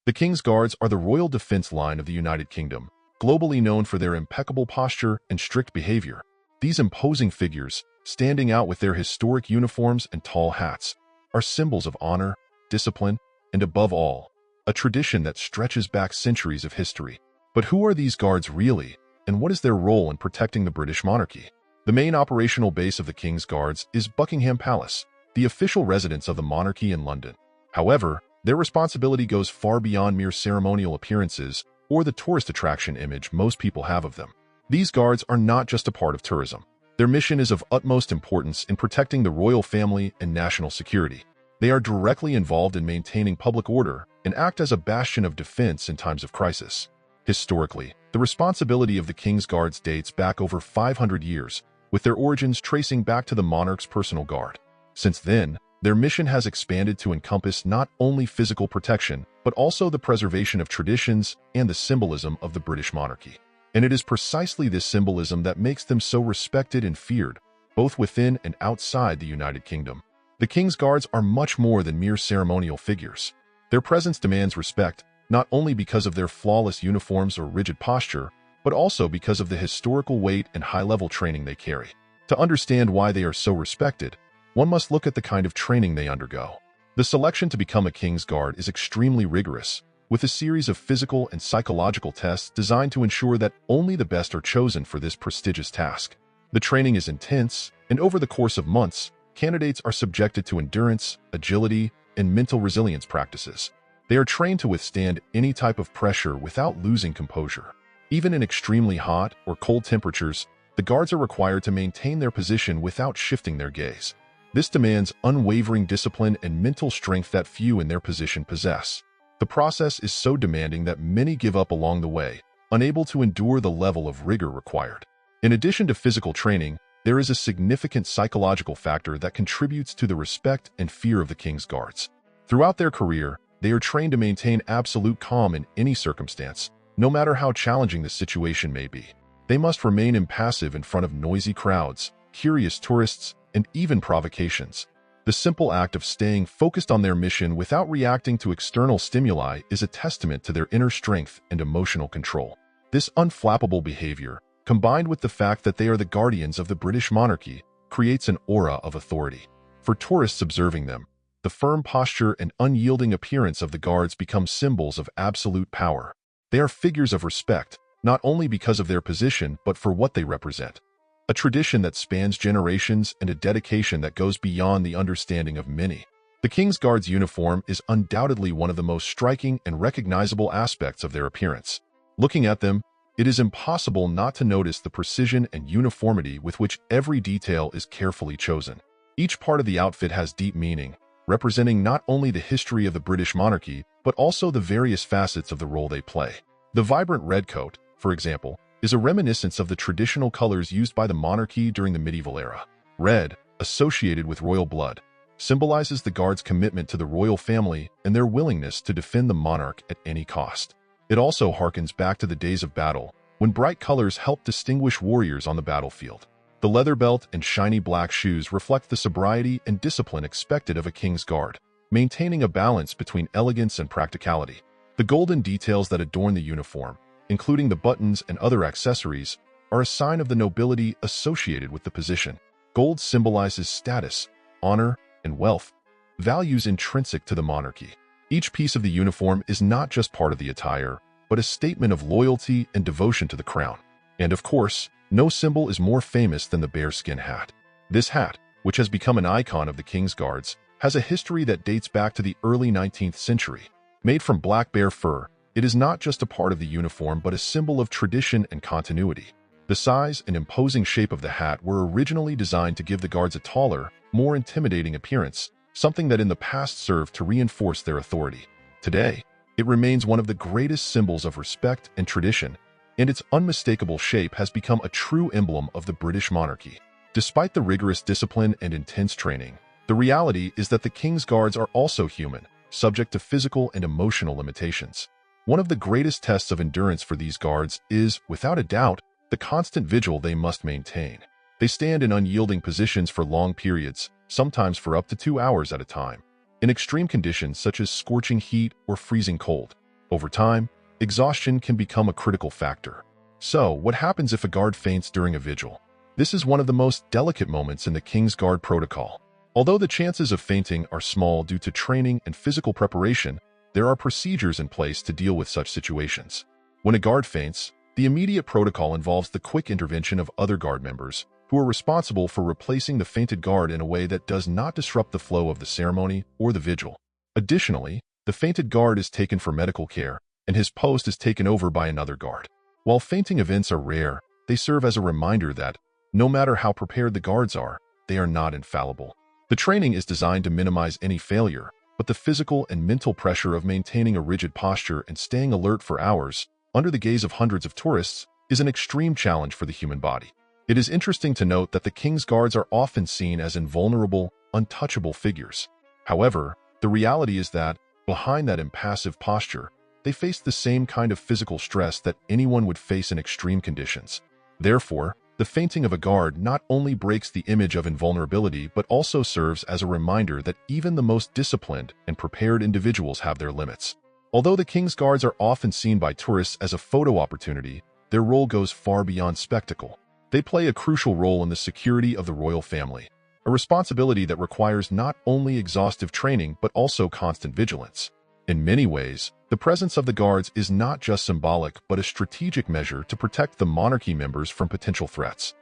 The King's Guards are the royal defense line of the United Kingdom, globally known for their impeccable posture and strict behavior. These imposing figures, standing out with their historic uniforms and tall hats, are symbols of honor, discipline, and above all, a tradition that stretches back centuries of history. But who are these guards really, and what is their role in protecting the British monarchy? The main operational base of the King's Guards is Buckingham Palace, the official residence of the monarchy in London. However, their responsibility goes far beyond mere ceremonial appearances or the tourist attraction image most people have of them. These guards are not just a part of tourism. Their mission is of utmost importance in protecting the royal family and national security. They are directly involved in maintaining public order and act as a bastion of defense in times of crisis. Historically, the responsibility of the King's Guards dates back over 500 years, with their origins tracing back to the monarch's personal guard. Since then, their mission has expanded to encompass not only physical protection, but also the preservation of traditions and the symbolism of the British monarchy. And it is precisely this symbolism that makes them so respected and feared, both within and outside the United Kingdom. The King's Guards are much more than mere ceremonial figures. Their presence demands respect, not only because of their flawless uniforms or rigid posture, but also because of the historical weight and high-level training they carry. To understand why they are so respected, one must look at the kind of training they undergo. The selection to become a King's Guard is extremely rigorous, with a series of physical and psychological tests designed to ensure that only the best are chosen for this prestigious task. The training is intense, and over the course of months, candidates are subjected to endurance, agility, and mental resilience practices. They are trained to withstand any type of pressure without losing composure. Even in extremely hot or cold temperatures, the guards are required to maintain their position without shifting their gaze. This demands unwavering discipline and mental strength that few in their position possess. The process is so demanding that many give up along the way, unable to endure the level of rigor required. In addition to physical training, there is a significant psychological factor that contributes to the respect and fear of the King's Guards. Throughout their career, they are trained to maintain absolute calm in any circumstance, no matter how challenging the situation may be. They must remain impassive in front of noisy crowds, curious tourists, and even provocations. The simple act of staying focused on their mission without reacting to external stimuli is a testament to their inner strength and emotional control. This unflappable behavior, combined with the fact that they are the guardians of the British monarchy, creates an aura of authority. For tourists observing them, the firm posture and unyielding appearance of the guards become symbols of absolute power. They are figures of respect, not only because of their position but for what they represent. A tradition that spans generations and a dedication that goes beyond the understanding of many. The King's Guards uniform is undoubtedly one of the most striking and recognizable aspects of their appearance. Looking at them, it is impossible not to notice the precision and uniformity with which every detail is carefully chosen. Each part of the outfit has deep meaning, representing not only the history of the British monarchy, but also the various facets of the role they play. The vibrant red coat, for example, is a reminiscence of the traditional colors used by the monarchy during the medieval era. Red, associated with royal blood, symbolizes the Guards' commitment to the royal family and their willingness to defend the monarch at any cost. It also harkens back to the days of battle, when bright colors helped distinguish warriors on the battlefield. The leather belt and shiny black shoes reflect the sobriety and discipline expected of a King's Guard, maintaining a balance between elegance and practicality. The golden details that adorn the uniform, including the buttons and other accessories, are a sign of the nobility associated with the position. Gold symbolizes status, honor, and wealth, values intrinsic to the monarchy. Each piece of the uniform is not just part of the attire, but a statement of loyalty and devotion to the crown. And of course, no symbol is more famous than the bearskin hat. This hat, which has become an icon of the King's Guards, has a history that dates back to the early 19th century. Made from black bear fur, it is not just a part of the uniform but a symbol of tradition and continuity. The size and imposing shape of the hat were originally designed to give the guards a taller, more intimidating appearance, something that in the past served to reinforce their authority. Today, it remains one of the greatest symbols of respect and tradition, and its unmistakable shape has become a true emblem of the British monarchy. Despite the rigorous discipline and intense training, the reality is that the King's Guards are also human, subject to physical and emotional limitations. One of the greatest tests of endurance for these guards is, without a doubt, the constant vigil they must maintain. They stand in unyielding positions for long periods, sometimes for up to 2 hours at a time, in extreme conditions such as scorching heat or freezing cold. Over time, exhaustion can become a critical factor. So, what happens if a guard faints during a vigil? This is one of the most delicate moments in the King's Guard protocol. Although the chances of fainting are small due to training and physical preparation, there are procedures in place to deal with such situations. When a guard faints, the immediate protocol involves the quick intervention of other guard members, who are responsible for replacing the fainted guard in a way that does not disrupt the flow of the ceremony or the vigil. Additionally, the fainted guard is taken for medical care, and his post is taken over by another guard. While fainting events are rare, they serve as a reminder that, no matter how prepared the guards are, they are not infallible. The training is designed to minimize any failure, but the physical and mental pressure of maintaining a rigid posture and staying alert for hours, under the gaze of hundreds of tourists, is an extreme challenge for the human body. It is interesting to note that the King's Guards are often seen as invulnerable, untouchable figures. However, the reality is that, behind that impassive posture, they face the same kind of physical stress that anyone would face in extreme conditions. Therefore, the fainting of a guard not only breaks the image of invulnerability but also serves as a reminder that even the most disciplined and prepared individuals have their limits. Although the King's Guards are often seen by tourists as a photo opportunity, their role goes far beyond spectacle. They play a crucial role in the security of the royal family, a responsibility that requires not only exhaustive training but also constant vigilance. In many ways, the presence of the guards is not just symbolic but a strategic measure to protect the monarchy members from potential threats.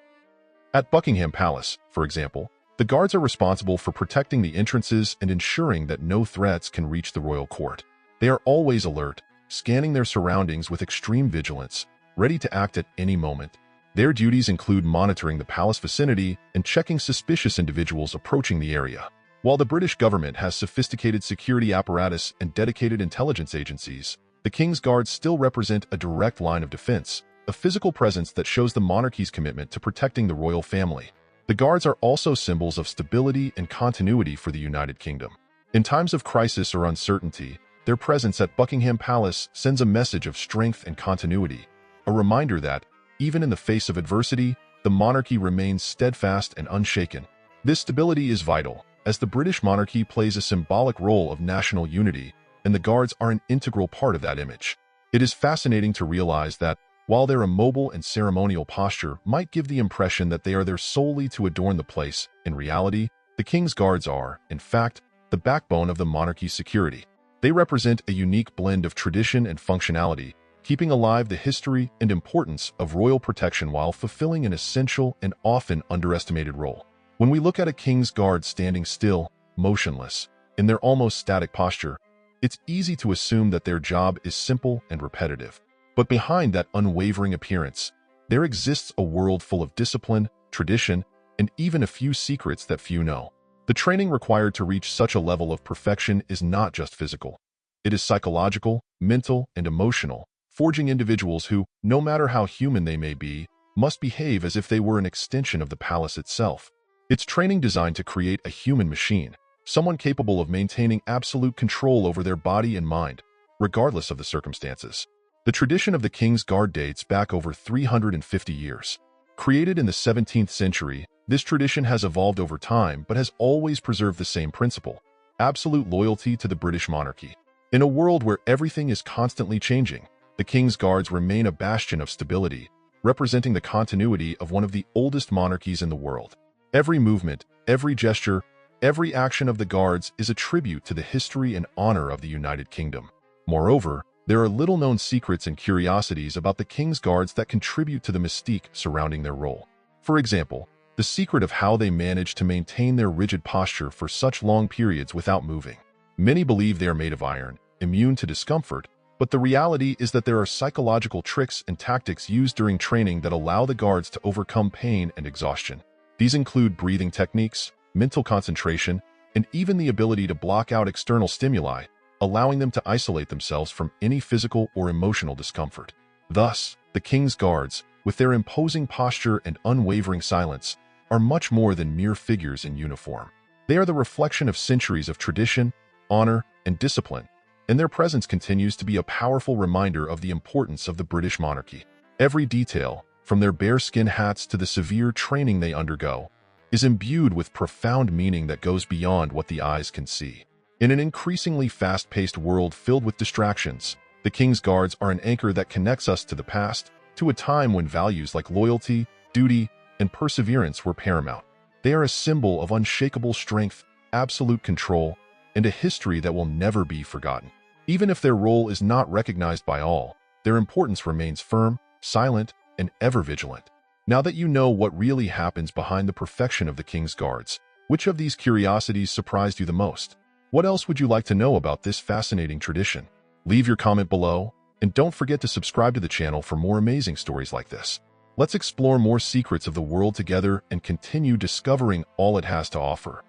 At Buckingham Palace, for example, the guards are responsible for protecting the entrances and ensuring that no threats can reach the royal court. They are always alert, scanning their surroundings with extreme vigilance, ready to act at any moment. Their duties include monitoring the palace vicinity and checking suspicious individuals approaching the area. While the British government has sophisticated security apparatus and dedicated intelligence agencies, the King's Guards still represent a direct line of defense, a physical presence that shows the monarchy's commitment to protecting the royal family. The Guards are also symbols of stability and continuity for the United Kingdom. In times of crisis or uncertainty, their presence at Buckingham Palace sends a message of strength and continuity, a reminder that, even in the face of adversity, the monarchy remains steadfast and unshaken. This stability is vital, as the British monarchy plays a symbolic role of national unity, and the Guards are an integral part of that image. It is fascinating to realize that, while their immobile and ceremonial posture might give the impression that they are there solely to adorn the place, in reality, the King's Guards are, in fact, the backbone of the monarchy's security. They represent a unique blend of tradition and functionality, keeping alive the history and importance of royal protection while fulfilling an essential and often underestimated role. When we look at a King's Guard standing still, motionless, in their almost static posture, it's easy to assume that their job is simple and repetitive. But behind that unwavering appearance, there exists a world full of discipline, tradition, and even a few secrets that few know. The training required to reach such a level of perfection is not just physical. It is psychological, mental, and emotional, forging individuals who, no matter how human they may be, must behave as if they were an extension of the palace itself. It's training designed to create a human machine, someone capable of maintaining absolute control over their body and mind, regardless of the circumstances. The tradition of the King's Guard dates back over 350 years. Created in the 17th century, this tradition has evolved over time but has always preserved the same principle: absolute loyalty to the British monarchy. In a world where everything is constantly changing, the King's Guards remain a bastion of stability, representing the continuity of one of the oldest monarchies in the world. Every movement, every gesture, every action of the Guards is a tribute to the history and honor of the United Kingdom. Moreover, there are little-known secrets and curiosities about the King's Guards that contribute to the mystique surrounding their role. For example, the secret of how they manage to maintain their rigid posture for such long periods without moving. Many believe they are made of iron, immune to discomfort, but the reality is that there are psychological tricks and tactics used during training that allow the Guards to overcome pain and exhaustion. These include breathing techniques, mental concentration, and even the ability to block out external stimuli, allowing them to isolate themselves from any physical or emotional discomfort. Thus, the King's Guards, with their imposing posture and unwavering silence, are much more than mere figures in uniform. They are the reflection of centuries of tradition, honor, and discipline, and their presence continues to be a powerful reminder of the importance of the British monarchy. Every detail, from their bearskin hats to the severe training they undergo, is imbued with profound meaning that goes beyond what the eyes can see. In an increasingly fast-paced world filled with distractions, The King's Guards are an anchor that connects us to the past, to a time when values like loyalty, duty, and perseverance were paramount. They are a symbol of unshakable strength, absolute control, and a history that will never be forgotten. Even if their role is not recognized by all, their importance remains firm, silent, and ever vigilant. Now that you know what really happens behind the perfection of the King's Guards, which of these curiosities surprised you the most? What else would you like to know about this fascinating tradition? Leave your comment below, and don't forget to subscribe to the channel for more amazing stories like this. Let's explore more secrets of the world together and continue discovering all it has to offer.